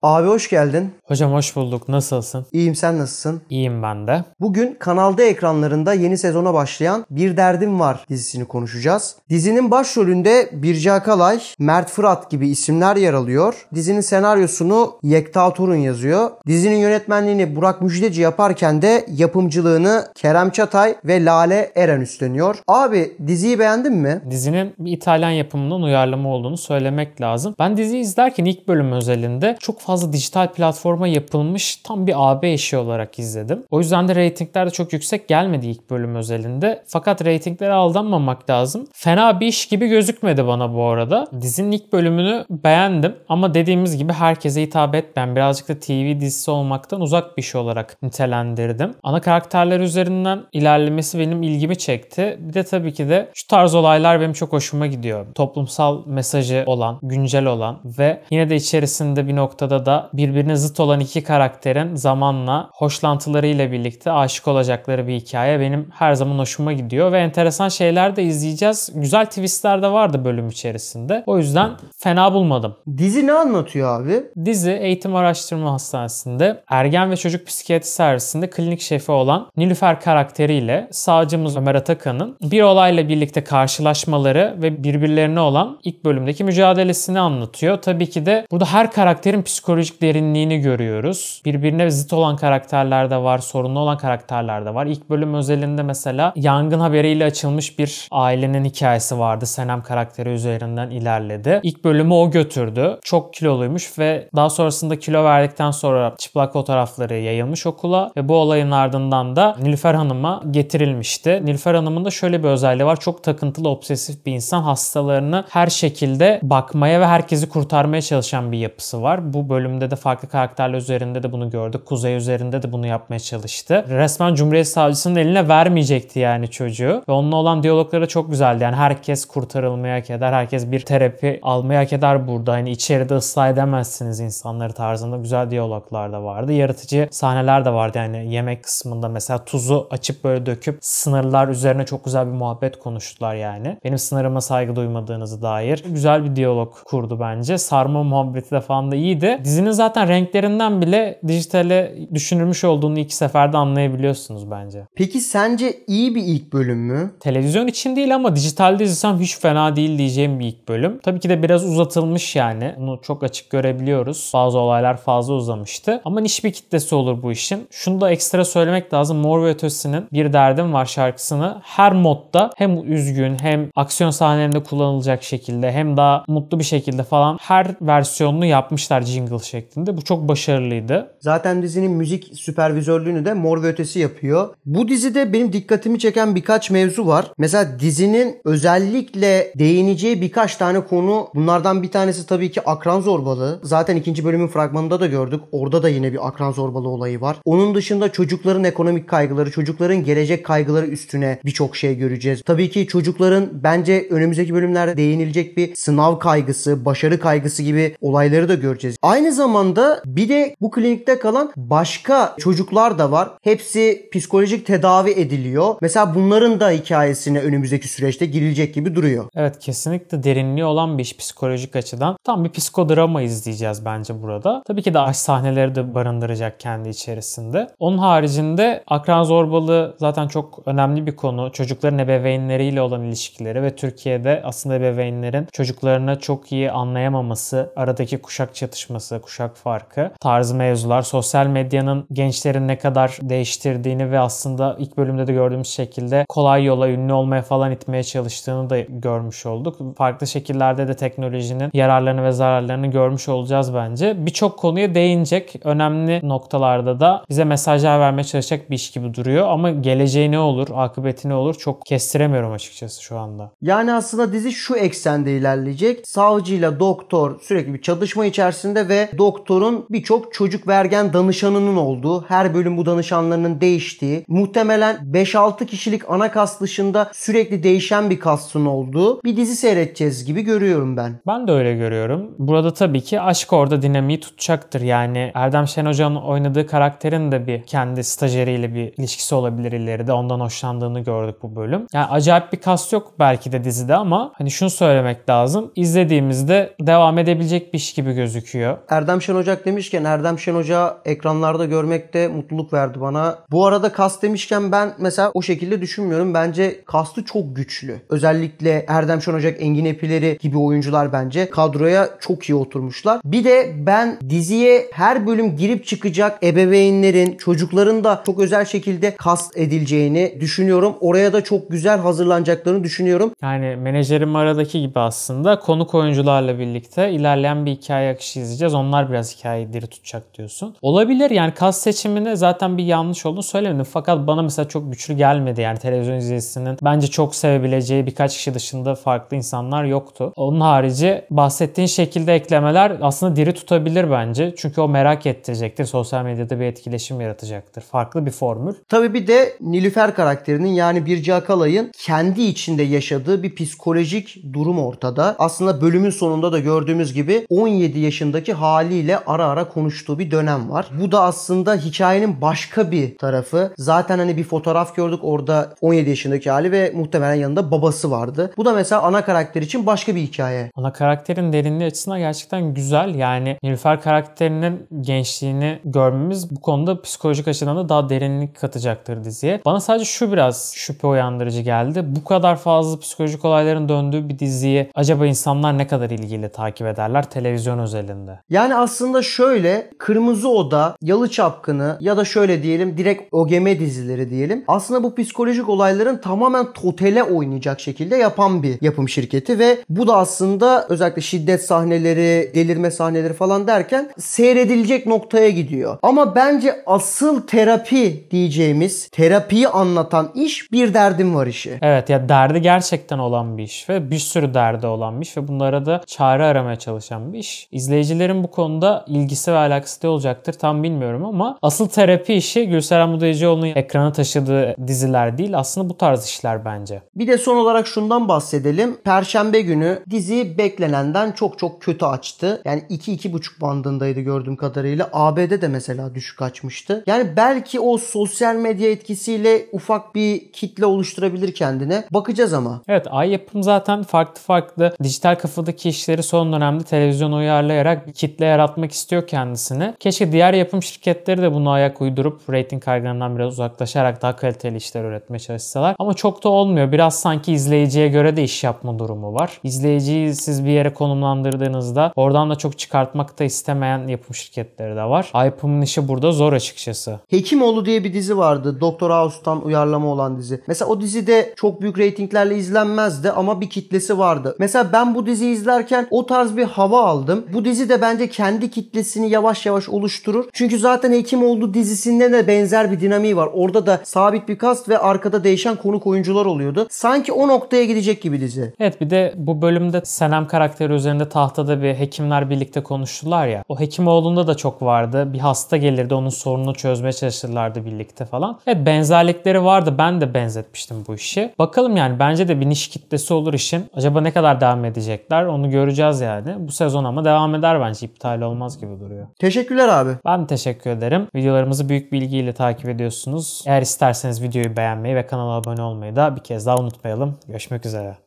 Abi hoş geldin. Hocam hoş bulduk. Nasılsın? İyiyim, sen nasılsın? İyiyim ben de. Bugün Kanal D ekranlarında yeni sezona başlayan Bir Derdim Var dizisini konuşacağız. Dizinin başrolünde Birce Akalay, Mert Fırat gibi isimler yer alıyor. Dizinin senaryosunu Yekta Torun yazıyor. Dizinin yönetmenliğini Burak Müjdeci yaparken de yapımcılığını Kerem Çatay ve Lale Eren üstleniyor. Abi diziyi beğendin mi? Dizinin bir İtalyan yapımından uyarlama olduğunu söylemek lazım. Ben diziyi izlerken ilk bölüm özelinde çok fazla dijital platforma yapılmış tam bir AB işi olarak izledim. O yüzden de reytingler de çok yüksek gelmedi ilk bölüm özelinde. Fakat reytinglere aldanmamak lazım. Fena bir iş gibi gözükmedi bana bu arada. Dizinin ilk bölümünü beğendim ama dediğimiz gibi herkese hitap etmeyen, birazcık da TV dizisi olmaktan uzak bir iş olarak nitelendirdim. Ana karakterler üzerinden ilerlemesi benim ilgimi çekti. Bir de tabii ki de şu tarz olaylar benim çok hoşuma gidiyor. Toplumsal mesajı olan, güncel olan ve yine de içerisinde bir noktada da birbirine zıt olan iki karakterin zamanla hoşlantılarıyla birlikte aşık olacakları bir hikaye benim her zaman hoşuma gidiyor ve enteresan şeyler de izleyeceğiz. Güzel twistler de vardı bölüm içerisinde. O yüzden fena bulmadım. Dizi ne anlatıyor abi? Dizi Eğitim Araştırma Hastanesi'nde ergen ve çocuk psikiyatri servisinde klinik şefi olan Nilüfer karakteriyle savcımız Ömer Atakan'ın bir olayla birlikte karşılaşmaları ve birbirlerine olan ilk bölümdeki mücadelesini anlatıyor. Tabii ki de burada her karakterin psikolojik derinliğini görüyoruz. Birbirine zıt olan karakterler de var, sorunlu olan karakterler de var. İlk bölüm özelinde mesela yangın haberiyle açılmış bir ailenin hikayesi vardı. Senem karakteri üzerinden ilerledi. İlk bölümü o götürdü. Çok kiloluymuş ve daha sonrasında kilo verdikten sonra çıplak fotoğrafları yayılmış okula ve bu olayın ardından da Nilüfer Hanım'a getirilmişti. Nilüfer Hanım'ın da şöyle bir özelliği var. Çok takıntılı, obsesif bir insan. Hastalarını her şekilde bakmaya ve herkesi kurtarmaya çalışan bir yapısı var. Bu bölümde de farklı karakterler üzerinde de bunu gördük. Kuzey üzerinde de bunu yapmaya çalıştı. Resmen Cumhuriyet Savcısının eline vermeyecekti yani çocuğu. Ve onunla olan diyalogları çok güzeldi. Yani herkes kurtarılmaya hak eder. Herkes bir terapi almaya hak eder burada. Hani içeride ıslah edemezsiniz insanları tarzında güzel diyaloglar da vardı. Yaratıcı sahneler de vardı. Yani yemek kısmında mesela tuzu açıp böyle döküp sınırlar üzerine çok güzel bir muhabbet konuştular yani. Benim sınırıma saygı duymadığınızı dair. Güzel bir diyalog kurdu bence. Sarma muhabbeti de falan da iyiydi. Dizinin zaten renklerinden bile dijitale düşünülmüş olduğunu ilk seferde anlayabiliyorsunuz bence. Peki sence iyi bir ilk bölüm mü? Televizyon için değil ama dijitalde izlesem hiç fena değil diyeceğim bir ilk bölüm. Tabii ki de biraz uzatılmış yani. Bunu çok açık görebiliyoruz. Bazı olaylar fazla uzamıştı. Ama niş bir kitlesi olur bu işin. Şunu da ekstra söylemek lazım. Mor ve Ötesi'nin Bir Derdim Var şarkısını her modda hem üzgün hem aksiyon sahnelerinde kullanılacak şekilde hem daha mutlu bir şekilde falan her versiyonunu yapmışlar jingle şeklinde. Bu çok başarılıydı. Zaten dizinin müzik süpervizörlüğünü de Mor ve Ötesi yapıyor. Bu dizide benim dikkatimi çeken birkaç mevzu var. Mesela dizinin özellikle değineceği birkaç tane konu. Bunlardan bir tanesi tabii ki akran zorbalığı. Zaten ikinci bölümün fragmanında da gördük. Orada da yine bir akran zorbalığı olayı var. Onun dışında çocukların ekonomik kaygıları, çocukların gelecek kaygıları üstüne birçok şey göreceğiz. Tabii ki çocukların bence önümüzdeki bölümlerde değinilecek bir sınav kaygısı, başarı kaygısı gibi olayları da göreceğiz. Aynı zamanda bir de bu klinikte kalan başka çocuklar da var. Hepsi psikolojik tedavi ediliyor. Mesela bunların da hikayesine önümüzdeki süreçte girilecek gibi duruyor. Evet, kesinlikle derinliği olan bir iş psikolojik açıdan. Tam bir psikodrama izleyeceğiz bence burada. Tabii ki de aşk sahneleri de barındıracak kendi içerisinde. Onun haricinde akran zorbalığı zaten çok önemli bir konu. Çocukların ebeveynleriyle olan ilişkileri ve Türkiye'de aslında ebeveynlerin çocuklarını çok iyi anlayamaması, aradaki kuşak çatışması, kuşak farkı tarzı mevzular, sosyal medyanın gençlerin ne kadar değiştirdiğini ve aslında ilk bölümde de gördüğümüz şekilde kolay yola ünlü olmaya falan itmeye çalıştığını da görmüş olduk. Farklı şekillerde de teknolojinin yararlarını ve zararlarını görmüş olacağız bence. Birçok konuya değinecek, önemli noktalarda da bize mesajlar vermeye çalışacak bir iş gibi duruyor ama geleceği ne olur, akıbeti ne olur çok kestiremiyorum açıkçası şu anda. Yani aslında dizi şu eksende ilerleyecek. Savcıyla doktor sürekli bir çatışma içerisinde ve doktorun birçok çocuk vergen danışanının olduğu, her bölüm bu danışanlarının değiştiği, muhtemelen 5-6 kişilik ana kas dışında sürekli değişen bir kastın olduğu bir dizi seyredeceğiz gibi görüyorum ben. Ben de öyle görüyorum. Burada tabii ki aşk orada dinamiği tutacaktır. Yani Erdem Şen Hoca'nın oynadığı karakterin de bir kendi stajyeriyle bir ilişkisi olabilir ileride. Ondan hoşlandığını gördük bu bölüm. Yani acayip bir kast yok belki de dizide ama hani şunu söylemek lazım. İzlediğimizde devam edebilecek bir iş gibi gözüküyor. Erdem Şen Ocak demişken Erdem Şen Ocak'ı ekranlarda görmek de mutluluk verdi bana. Bu arada kast demişken ben mesela o şekilde düşünmüyorum. Bence kastı çok güçlü. Özellikle Erdem Şen Ocak, Engin Epileri gibi oyuncular bence kadroya çok iyi oturmuşlar. Bir de ben diziye her bölüm girip çıkacak ebeveynlerin, çocukların da çok özel şekilde kast edileceğini düşünüyorum. Oraya da çok güzel hazırlanacaklarını düşünüyorum. Yani Menajerim aradaki gibi aslında konuk oyuncularla birlikte ilerleyen bir hikaye akışı izleyeceğiz. Onlar biraz hikayeyi diri tutacak diyorsun. Olabilir yani kast seçiminde zaten bir yanlış olduğunu söylemedim. Fakat bana mesela çok güçlü gelmedi. Yani televizyon izleyicisinin bence çok sevebileceği birkaç kişi dışında farklı insanlar yoktu. Onun harici bahsettiğin şekilde eklemeler aslında diri tutabilir bence. Çünkü o merak ettirecektir. Sosyal medyada bir etkileşim yaratacaktır. Farklı bir formül. Tabii bir de Nilüfer karakterinin yani Birce Akalay'ın kendi içinde yaşadığı bir psikolojik durum ortada. Aslında bölümün sonunda da gördüğümüz gibi 17 yaşındaki haliyle ara ara konuştuğu bir dönem var. Bu da aslında hikayenin başka bir tarafı. Zaten hani bir fotoğraf gördük orada 17 yaşındaki hali ve muhtemelen yanında babası vardı. Bu da mesela ana karakter için başka bir hikaye. Ana karakterin derinliği açısından gerçekten güzel. Yani Nilüfer karakterinin gençliğini görmemiz bu konuda psikolojik açıdan da daha derinlik katacaktır diziye. Bana sadece şu biraz şüphe uyandırıcı geldi. Bu kadar fazla psikolojik olayların döndüğü bir diziyi acaba insanlar ne kadar ilgiyle takip ederler televizyon özelinde? Yani aslında şöyle Kırmızı Oda, Yalı Çapkını ya da şöyle diyelim direkt OGM dizileri diyelim. Aslında bu psikolojik olayların tamamen totale oynayacak şekilde yapan bir yapım şirketi ve bu da aslında özellikle şiddet sahneleri, delirme sahneleri falan derken seyredilecek noktaya gidiyor. Ama bence asıl terapi diyeceğimiz, terapiyi anlatan iş Bir Derdim Var işi. Evet ya derdi gerçekten olan bir iş ve bir sürü derdi olan bir iş ve bunlara da çare aramaya çalışan bir iş. İzleyicilerin bu konuda ilgisi ve alakası da olacaktır tam bilmiyorum ama asıl terapi işi Gülseren Mudayıcıoğlu'nun ekrana taşıdığı diziler değil aslında bu tarz işler bence. Bir de son olarak şundan bahsedelim. Perşembe günü dizi beklenenden çok çok kötü açtı. Yani 2-2,5 bandındaydı gördüğüm kadarıyla. ABD'de mesela düşük açmıştı. Yani belki o sosyal medya etkisiyle ufak bir kitle oluşturabilir kendine. Bakacağız ama. Evet Ay Yapım zaten farklı dijital kafadaki işleri son dönemde televizyona uyarlayarak bir kitle yaratmak istiyor kendisine. Keşke diğer yapım şirketleri de bunu ayak uydurup reyting kaygılarından biraz uzaklaşarak daha kaliteli işler üretmeye çalışsalar. Ama çok da olmuyor. Biraz sanki izleyiciye göre de iş yapma durumu var. İzleyiciyi siz bir yere konumlandırdığınızda oradan da çok çıkartmak da istemeyen yapım şirketleri de var. Ay Yapım'ın işi burada zor açıkçası. Hekimoğlu diye bir dizi vardı. Doktor House'tan uyarlama olan dizi. Mesela o dizide çok büyük reytinglerle izlenmezdi ama bir kitlesi vardı. Mesela ben bu diziyi izlerken o tarz bir hava aldım. Bu dizi de bence kendi kitlesini yavaş yavaş oluşturur. Çünkü zaten Hekimoğlu dizisinde de benzer bir dinamiği var. Orada da sabit bir kast ve arkada değişen konuk oyuncular oluyordu. Sanki o noktaya gidecek gibi dizi. Evet bir de bu bölümde Senem karakteri üzerinde tahtada bir hekimler birlikte konuştular ya. O Hekimoğlu'nda da çok vardı. Bir hasta gelirdi onun sorununu çözmeye çalışırlardı birlikte falan. Evet benzerlikleri vardı. Ben de benzetmiştim bu işi. Bakalım yani bence de bir niş kitlesi olur işin. Acaba ne kadar devam edecekler onu göreceğiz yani. Bu sezon ama devam eder bence. İptal olmaz gibi duruyor. Teşekkürler abi. Ben de teşekkür ederim. Videolarımızı büyük bir ilgiyle takip ediyorsunuz. Eğer isterseniz videoyu beğenmeyi ve kanala abone olmayı da bir kez daha unutmayalım. Görüşmek üzere.